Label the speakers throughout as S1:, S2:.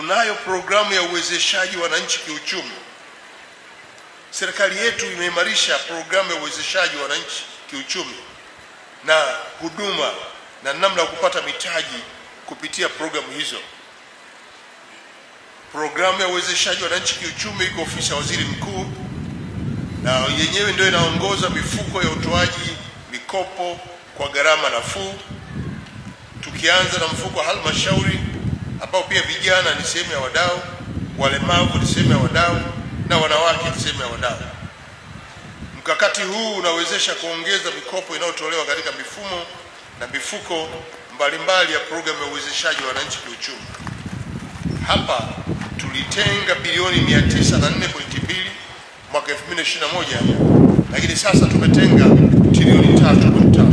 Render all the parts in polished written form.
S1: Tunayo programu ya uwezeshaji wananchi kiuchumi. Serikali yetu imeimarisha programu ya uwezeshaji wananchi kiuchumi na huduma na namna ya kupata mitaji kupitia programu hizo. Programu ya uwezeshaji wananchi kiuchumi iko ofisi ya Waziri Mkuu, na yenyewe ndio inaongoza mifuko ya utoaji mikopo kwa gharama nafuu, tukianza na mfuko wa halmashauri ambao pia vijana ni sehemu ya wadau, walemavu ni sehemu ya wadau, na wanawake ni sehemu ya wadau. Mkakati huu unawezesha kuongeza mikopo inayotolewa katika mifumo na mifuko mbalimbali ya programu ya uwezeshaji wananchi kiuchumi. Hapa tulitenga bilioni 904.2 mwaka 2021, lakini sasa tumetenga trilioni 3.5.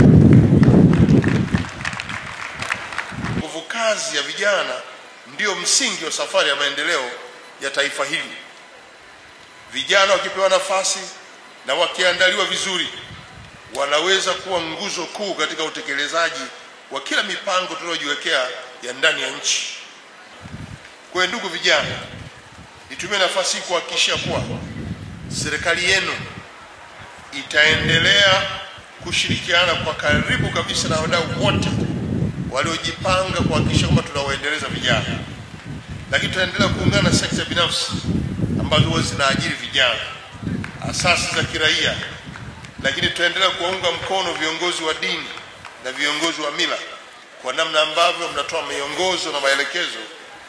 S1: Nguvu kazi ya vijana ndio msingi wa safari ya maendeleo ya taifa hili. Vijana wakipewa nafasi na wakiandaliwa vizuri, wanaweza kuwa nguzo kuu katika utekelezaji wa kila mipango tunayojiwekea ya ndani ya nchi. Kwa ndugu vijana, nitumie nafasi hii kuhakikisha kuwa serikali yenu itaendelea kushirikiana kwa karibu kabisa na wadau wote waliojipanga kuhakikisha kwamba tunawaendeleza vijana. Lakini tutaendelea kuungana na sekta binafsi ambazo huwa zinaajiri vijana, asasi za kiraia, lakini tutaendelea kuwaunga mkono viongozi wa dini na viongozi wa mila kwa namna ambavyo mnatoa miongozo na maelekezo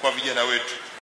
S1: kwa vijana wetu.